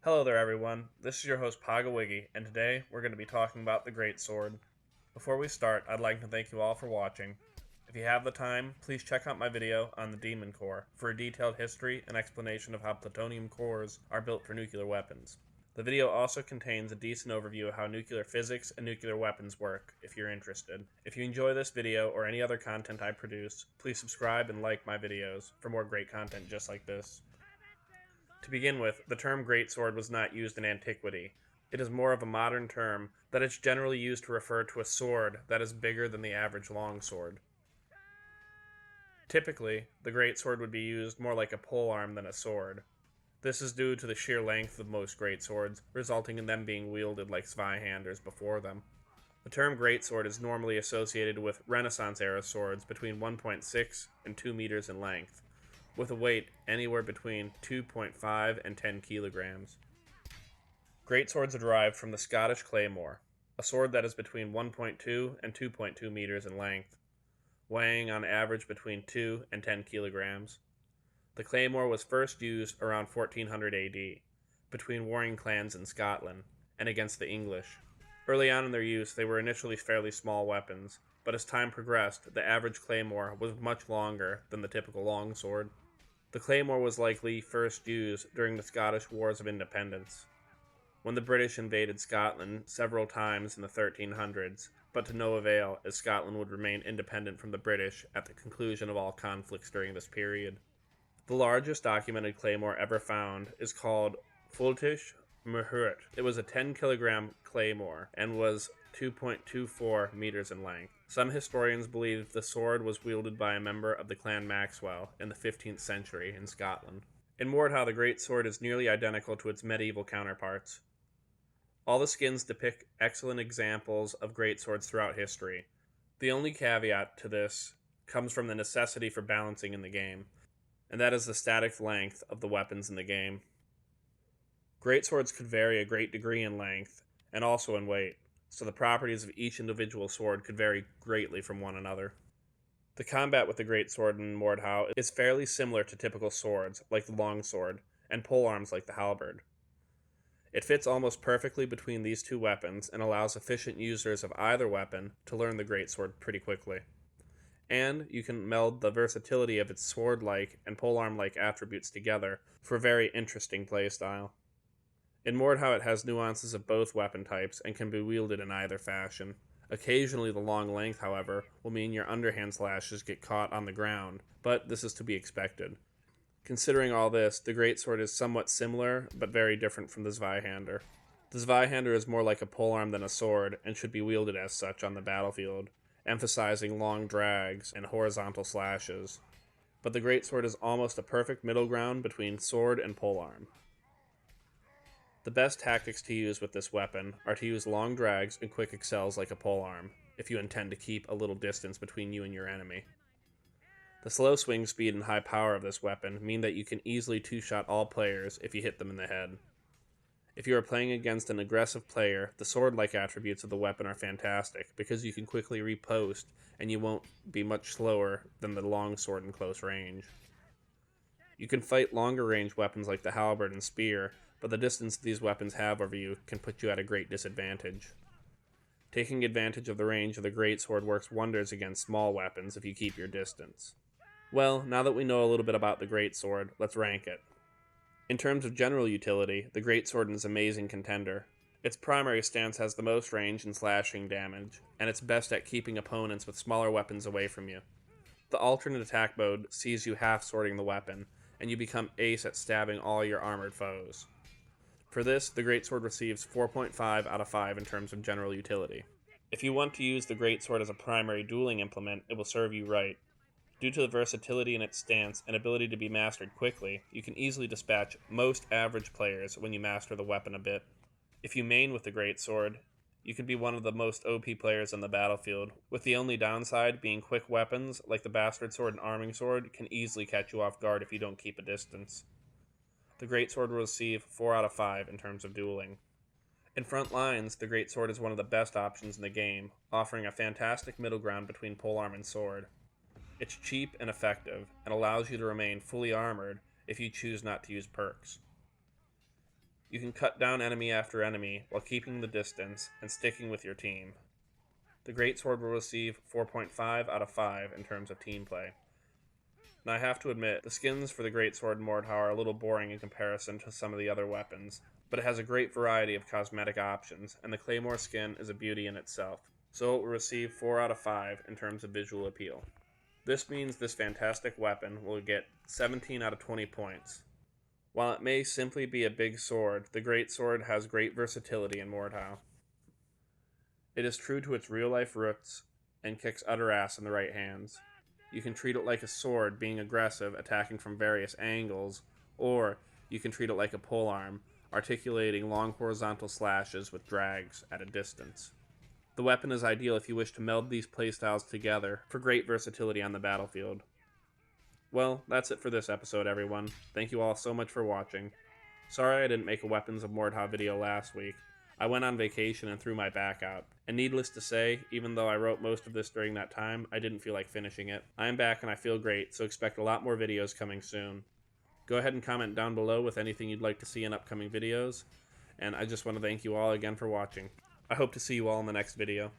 Hello there everyone, this is your host Pagawiggy, and today we're going to be talking about the Greatsword. Before we start, I'd like to thank you all for watching. If you have the time, please check out my video on the Demon Core for a detailed history and explanation of how plutonium cores are built for nuclear weapons. The video also contains a decent overview of how nuclear physics and nuclear weapons work, if you're interested. If you enjoy this video or any other content I produce, please subscribe and like my videos for more great content just like this. To begin with, the term greatsword was not used in antiquity. It is more of a modern term that is generally used to refer to a sword that is bigger than the average longsword. Typically, the greatsword would be used more like a polearm than a sword. This is due to the sheer length of most greatswords, resulting in them being wielded like Zweihanders before them. The term greatsword is normally associated with Renaissance-era swords between 1.6 and 2 meters in length, with a weight anywhere between 2.5 and 10 kilograms. Greatswords are derived from the Scottish Claymore, a sword that is between 1.2 and 2.2 meters in length, weighing on average between 2 and 10 kilograms. The Claymore was first used around 1400 AD, between warring clans in Scotland, and against the English. Early on in their use, they were initially fairly small weapons, but as time progressed, the average Claymore was much longer than the typical longsword. The Claymore was likely first used during the Scottish Wars of Independence, when the British invaded Scotland several times in the 1300s, but to no avail, as Scotland would remain independent from the British at the conclusion of all conflicts during this period. The largest documented Claymore ever found is called Fultish Mhurt. It was a 10-kilogram Claymore and was 2.24 meters in length. Some historians believe the sword was wielded by a member of the Clan Maxwell in the 15th century in Scotland. In Mordhau, the greatsword is nearly identical to its medieval counterparts. All the skins depict excellent examples of greatswords throughout history. The only caveat to this comes from the necessity for balancing in the game, and that is the static length of the weapons in the game. Greatswords could vary a great degree in length and also in weight, so the properties of each individual sword could vary greatly from one another. The combat with the greatsword in Mordhau is fairly similar to typical swords, like the longsword, and polearms like the halberd. It fits almost perfectly between these two weapons and allows efficient users of either weapon to learn the greatsword pretty quickly. And you can meld the versatility of its sword-like and polearm-like attributes together for a very interesting playstyle. In Mordhau, it has nuances of both weapon types and can be wielded in either fashion. Occasionally, the long length, however, will mean your underhand slashes get caught on the ground, but this is to be expected. Considering all this, the greatsword is somewhat similar, but very different from the Zweihander. The Zweihander is more like a polearm than a sword, and should be wielded as such on the battlefield, emphasizing long drags and horizontal slashes. But the greatsword is almost a perfect middle ground between sword and polearm. The best tactics to use with this weapon are to use long drags and quick accels like a polearm, if you intend to keep a little distance between you and your enemy. The slow swing speed and high power of this weapon mean that you can easily two-shot all players if you hit them in the head. If you are playing against an aggressive player, the sword-like attributes of the weapon are fantastic because you can quickly repost and you won't be much slower than the longsword in close range. You can fight longer range weapons like the halberd and spear, but the distance these weapons have over you can put you at a great disadvantage. Taking advantage of the range of the greatsword works wonders against small weapons if you keep your distance. Well, now that we know a little bit about the greatsword, let's rank it. In terms of general utility, the greatsword is an amazing contender. Its primary stance has the most range and slashing damage, and it's best at keeping opponents with smaller weapons away from you. The alternate attack mode sees you half-swording the weapon, and you become ace at stabbing all your armored foes. For this, the greatsword receives 4.5 out of 5 in terms of general utility. If you want to use the greatsword as a primary dueling implement, it will serve you right. Due to the versatility in its stance and ability to be mastered quickly, you can easily dispatch most average players when you master the weapon a bit. If you main with the greatsword, you can be one of the most OP players on the battlefield, with the only downside being quick weapons like the bastard sword and arming sword can easily catch you off guard if you don't keep a distance. The greatsword will receive 4 out of 5 in terms of dueling. In front lines, the greatsword is one of the best options in the game, offering a fantastic middle ground between polearm and sword. It's cheap and effective, and allows you to remain fully armored if you choose not to use perks. You can cut down enemy after enemy while keeping the distance and sticking with your team. The Greatsword will receive 4.5 out of 5 in terms of team play. Now I have to admit, the skins for the Greatsword and Mordhau are a little boring in comparison to some of the other weapons, but it has a great variety of cosmetic options, and the Claymore skin is a beauty in itself, so it will receive 4 out of 5 in terms of visual appeal. This means this fantastic weapon will get 17 out of 20 points. While it may simply be a big sword, the Greatsword has great versatility in Mordhau. It is true to its real-life roots and kicks utter ass in the right hands. You can treat it like a sword, being aggressive, attacking from various angles, or you can treat it like a polearm, articulating long horizontal slashes with drags at a distance. The weapon is ideal if you wish to meld these playstyles together for great versatility on the battlefield. Well, that's it for this episode, everyone. Thank you all so much for watching. Sorry I didn't make a Weapons of Mordhau video last week. I went on vacation and threw my back out. And needless to say, even though I wrote most of this during that time, I didn't feel like finishing it. I am back and I feel great, so expect a lot more videos coming soon. Go ahead and comment down below with anything you'd like to see in upcoming videos. And I just want to thank you all again for watching. I hope to see you all in the next video.